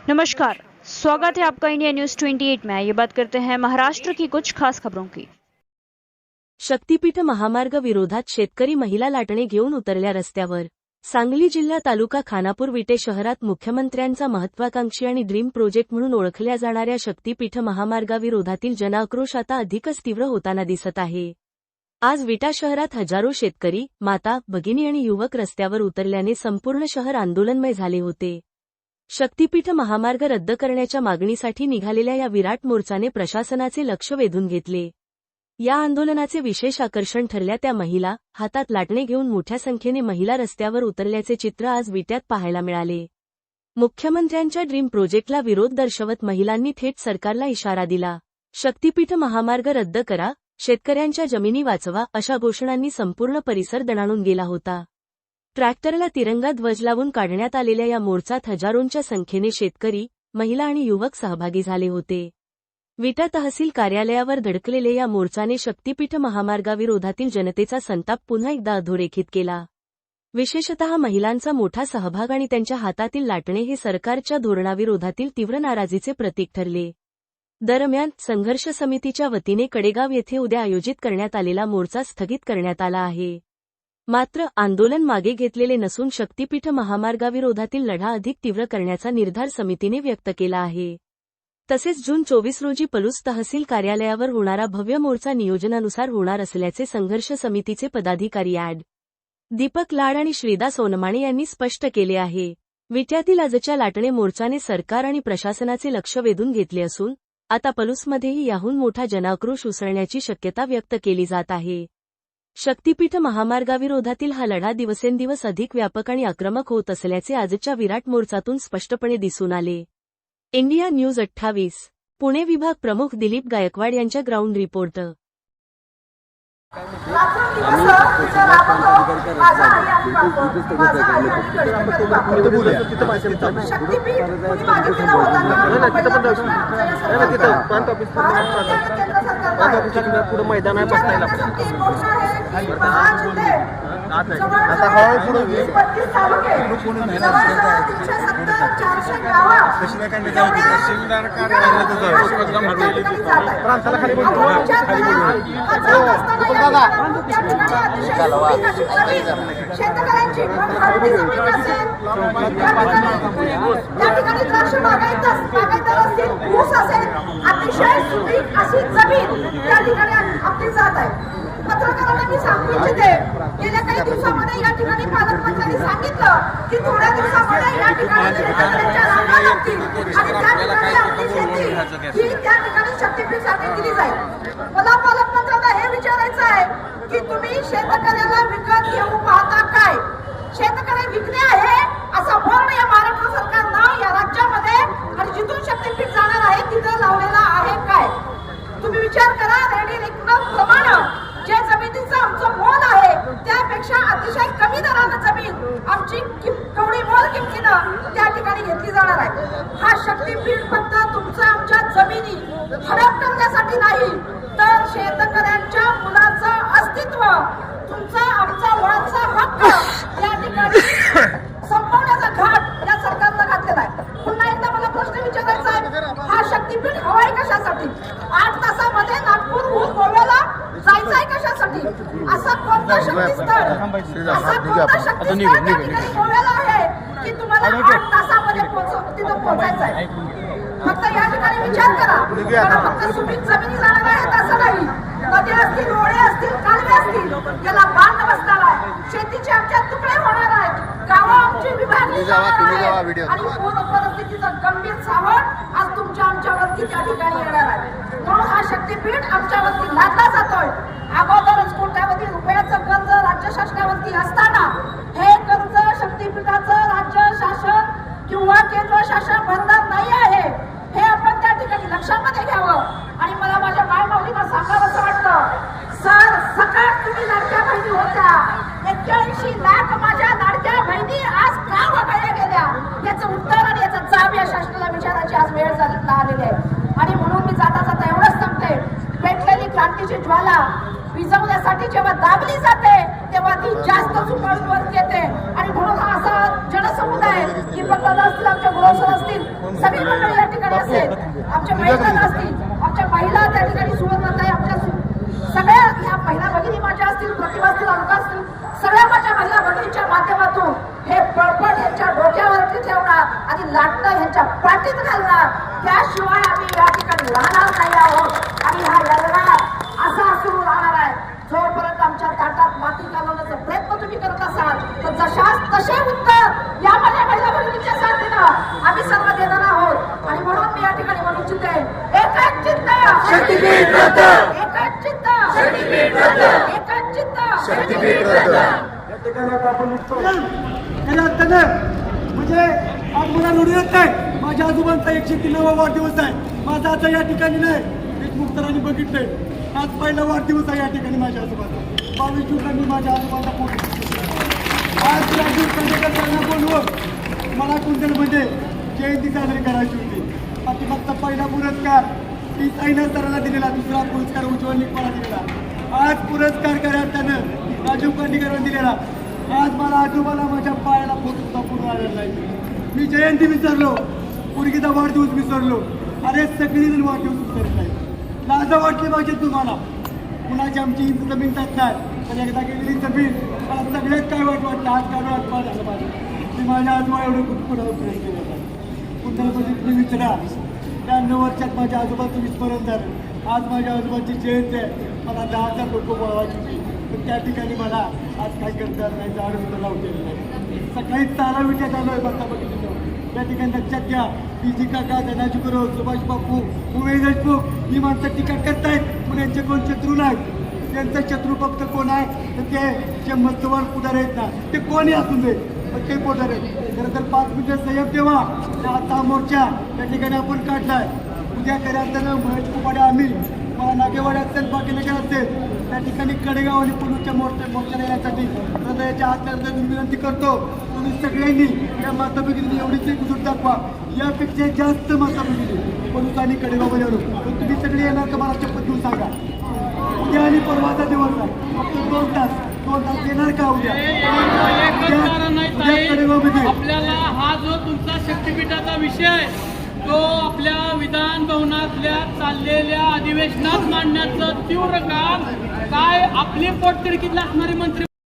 नमस्कार, स्वागत है आपका इंडिया न्यूज 28 में। ये बात करते हैं महाराष्ट्र की कुछ खास खबरों की। शक्तीपीठ महामार्ग विरोधात शेतकरी महिला लाटणे घेऊन उतरल्या रस्त्यावर। सांगली जिल्हा तालुका खानापूर विटे शहरात मुख्यमंत्र्यांचा महत्वाकांक्षी आणि ड्रीम प्रोजेक्ट म्हणून ओळखल्या जाणाऱ्या शक्तीपीठ महामार्गाविरोधातील जनआक्रोश आता अधिकच तीव्र होताना दिसत आहे। आज विटा शहरात हजारो शेतकरी, माता, भगिनी आणि युवक रस्त्यावर उतरल्याने संपूर्ण शहर आंदोलनमय झाले होते। शक्तीपीठ महामार्ग रद्द करण्याच्या मागणीसाठी निघालेल्या या विराट मोर्चाने प्रशासनाचे लक्ष वेधून घेतले। या आंदोलनाचे विशेष आकर्षण ठरल्या त्या महिला, हातात लाटणे घेऊन मोठ्या संख्येने महिला रस्त्यावर उतरल्याचे चित्र आज विट्यात पाहायला मिळाले। मुख्यमंत्र्यांच्या ड्रीम प्रोजेक्टला विरोध दर्शवत महिलांनी थेट सरकारला इशारा दिला। शक्तीपीठ महामार्ग रद्द करा, शेतकऱ्यांच्या जमिनी वाचवा अशा घोषणांनी संपूर्ण परिसर दणाणून गेला होता। ट्रॅक्टरला तिरंगा ध्वज लावून काढण्यात आलेल्या या मोर्चात हजारोंच्या संख्येने शेतकरी, महिला आणि युवक सहभागी झाले होते। विटा तहसील कार्यालयावर धडकलेले या मोर्चाने शक्तीपीठ महामार्गाविरोधातील जनतेचा संताप पुन्हा एकदा अधोरेखित केला। विशेषतः महिलांचा मोठा सहभाग आणि त्यांच्या हातातील लाटणे हे सरकारच्या धोरणाविरोधातील तीव्र नाराजीचे प्रतीक ठरले। दरम्यान, संघर्ष समितीच्या वतीने कडेगाव येथे उद्या आयोजित करण्यात आलेला मोर्चा स्थगित करण्यात आला आहे। मात्र, आंदोलन मागे घेतलेले नसून शक्तीपीठ महामार्गाविरोधातील लढा अधिक तीव्र करण्याचा निर्धार समितीने व्यक्त केला आहे। तसेच जून 24 रोजी पलूस तहसील कार्यालयावर होणारा भव्य मोर्चा नियोजनानुसार होणार असल्याचे संघर्ष समितीचे पदाधिकारी ॲड. दीपक लाड आणि श्रीदा सोनमाणे यांनी स्पष्ट केले आहे। विट्यातील आजच्या लाटणे मोर्चाने सरकार आणि प्रशासनाचे लक्ष वेधून घेतले असून आता पलूसमध्येही याहून मोठा जनाक्रोश उसळण्याची शक्यता व्यक्त केली जात आहे। शक्तीपीठ महामार्गाविरोधातील हा लढा दिवसेंदिवस अधिक व्यापक आणि आक्रमक होत असल्याचे आजच्या विराट मोर्चातून स्पष्टपणे दिसून आले। इंडिया न्यूज 28 पुणे विभाग प्रमुख दिलीप गायकवाड यांच्या ग्राउंड रिपोर्ट। मैदान शेतकऱ्यांची ऊस असेल अतिशय सुपीक अशी जमीन त्या ठिकाणी आपली जात आहे। पत्रकारांना मी सांगू इच्छिते, गेल्या काही दिवसामध्ये या ठिकाणी पालकमंत्र्यांनी सांगितलं की थोड्या दिवसामध्ये या ठिकाणी शेतकऱ्यांच्या रांगा लागतील आणि त्या ठिकाणी आपली शेती ही त्या ठिकाणी शक्तीपीठासाठी दिली जाईल। मला पालकमंत्र्यांना हे विचारायचं आहे की तुम्ही शेतकऱ्याला विकत घेऊ पाहता काय? शेतकरी विकणे आहे असा बोर्ड या महाराष्ट्र सरकारनं या राज्यामध्ये आणि जिथून शक्तीपीठ जाणार आहे तिथं लावलेला आहे काय? तुम्ही विचार करा, रेडी रेकनर प्रमाणे जे जमिनीचं आमचं मोल आहे त्यापेक्षा अतिशय कमी दरानं जमीन आमची कवडी मोल किमतीनं त्या ठिकाणी घेतली जाणार आहे। हा शक्तीपीठ फक्त तुमचं आमच्या जमिनी हडप करण्यासाठी नाही, तर शेतकऱ्यांच्या मुलाचं अस्तित्व, तुमचा आमचा मुळाचा हक्क या ठिकाणी संपवण्याचा घाट या सरकारनं घातलेला आहे। पुन्हा एकदा मला प्रश्न विचारायचा आहे, हा शक्तीपीठ हवाय कशासाठी? 8 तासामध्ये नागपूरहून गोव्याला जायचंय कशासाठी? असा कोणता शक्तीस्थळ गोव्याला आहे की तुम्हाला 8 तासामध्ये तिथं पोहोचायचं आहे? फक्त या ठिकाणी विचार करा, फक्त सुपीक जमिनी जाणार आहेत असं नाही, नदी असतील, ओढे असतील, कालवे असतील, याला बांध बसणार आहे, शेतीचे आमच्या तुकडे होणार आहेत, गावं आमची विभागली जाणार आहेत आणि पूर्ण परिस्थितीचं गंभीर सावट आज तुमच्या आमच्यावरती त्या ठिकाणी येणार आहे। म्हणून हा शक्तीपीठ आमच्यावरती लादला जातोय। अगोदरच कोट्यावधी रुपयाचं कर्ज राज्य शासनावरती असताना हे कर्ज शक्तीपीठाचं राज्य शासन किंवा केंद्र शासन भरणार नाही आहे, हे आपण त्या ठिकाणी लक्षामध्ये घ्यावं। आणि मला माझ्या मायमाऊलींना सांगावंसं वाटतं, सर सकाळ तुम्ही लाडक्या बहिणी होत्या, 81 लाख माझ्या लाडक्या बहिणी आज का वगळल्या गेल्या? याचं उत्तर आणि याचा जाब या शासनाला विचारायची आज वेळ आलेली आहे। आणि म्हणून मी जाता जाता एवढंच सांगते, पेटलेली क्रांतीची ज्वाला विझवण्यासाठी जेव्हा दाबली जाते तेव्हा ती जास्त झुकाळून वरती येते। आणि म्हणून हा असा जनसमुदाय की बघत असतील, आमच्या गुरवसर असतील, सगळी मंडळी या ठिकाणी असेल, आमच्या महिला असतील, आमच्या महिला त्या ठिकाणी सुवर्णताई, आमच्या सगळ्या ह्या महिला भगिनी माझ्या असतील, प्रतिभा असतील, अलका असतील, सगळ्या माझ्या महिला भगिनीच्या माध्यमातून हे पळपट यांच्या डोक्यावरती ठेवणार आणि लाटणं यांच्या पाठीत घालणार. त्याशिवाय आम्ही या ठिकाणी राहणार नाही आहोत आणि हा लढा असा सुरू राहणार आहे. जोपर्यंत आमच्या ताटात माती घालवण्याचा प्रयत्न तुम्ही करत असाल तर जशाच तसे उत्तर या माझ्या महिला भगिनीच्या साथीनं आम्ही सर्व देणार आहोत. आणि म्हणून मी या ठिकाणी म्हणू इच्छिते, एकच चित्त, शक्तीपीठ रद्द, एकच चित्त, शक्तीपीठ रद्द, एकच चित्त, शक्तीपीठ रद्द. या ठिकाणी आता आपण निघतो. खऱ्या अर्थानं म्हणजे आज मला नोंद येत नाही, माझ्या आजोबांचा 103वा वाढदिवस आहे. माझा आता या ठिकाणी नाही, एक मुक्तरांनी बघितलंय, आज पहिला वाढदिवस आहे या ठिकाणी माझ्या आजोबाचा. 22 जूनला मी माझ्या आजोबांचा फोटो आज राजीव खांडेकरांना बोलवून मला कुंडलमध्ये जयंती साजरी करायची होती. पाठीमागचा पहिला पुरस्कार ती साईनाथ सरांना दिलेला, दुसरा पुरस्कार उज्ज्वल निकमाला दिलेला. आज पुरस्कार करायचं राजीव खांडेकरांना दिलेला. आज मला आजोबाला माझ्या पायाला फोटो पूर्ण आलेला नाही. मी जयंती विसरलो, पोरगीचा वाढदिवस विसरलो. अरे सगळीजण वाढदिवस विसरत नाही. लाज वाटली पाहिजे तुम्हाला. कुणाची आमची जमीन जात नाही, पण एकदा गेलेली जमीन मला सगळ्यात काय वाईट वाटलं. आज काय वाट झालं माझं मी माझ्या आजोबा एवढं कुठं प्रयत्न केला होता. कुंडलमध्ये तुम्ही विचारा, 93 वर्षात माझ्या आजोबाचं विस्मरण झालं. आज माझ्या आजोबाची जयंती आहे. मला 10,000 लोक बोलवायची होती, पण त्या ठिकाणी मला आज काय करता नाही, झाड सुद्धा लावलेलं नाही. सकाळी चाला विट्यात आलो आहे बघता बघितलं. त्या ठिकाणी लक्षात घ्या, पीजी काका, धनाजी गुरु, सुभाष बापू, उमेश देशमुख ही माणसं टीका करतायत, पण यांचे कोण शत्रू नाहीत. त्यांचा शत्रू फक्त कोण आहे तर ते जे मस्तवान पुढारी आहेत ना, ते कोणी असून दे, पण ते पुढारी आहेत. खरं तर 5 मिनिटं संयम ठेवा. आता मोर्चा त्या ठिकाणी आपण काढलाय. उद्या करायचं महेश कुपाडे, आम्ही नागेवाडी असेल, बाकीनगर असेल, त्या ठिकाणी कडेगाव आणि पुण्याच्या मोर्चा येण्यासाठी हृदयाच्या हात विनंती करतो. तुम्ही सगळ्यांनी या माता भगिनी एवढीच एक उजूट दाखवा, यापेक्षा जास्त माता भगिनी पुणूस आणि कडेगावमध्ये आणू. पण तुम्ही सगळे येणार का मला शपथ देऊन सांगा. उद्या आणि परवाचा दिवस आहे, फक्त 2 तास येणार का उद्या कडेगावमध्ये? आपल्याला हा जो तुमचा शक्तीपीठाचा विषय तो आपल्या विधान भवनातल्या चाललेल्या अधिवेशनात मांडण्याचं तीव्र काम काय आपली पोटतिडकीतला असणारे मंत्री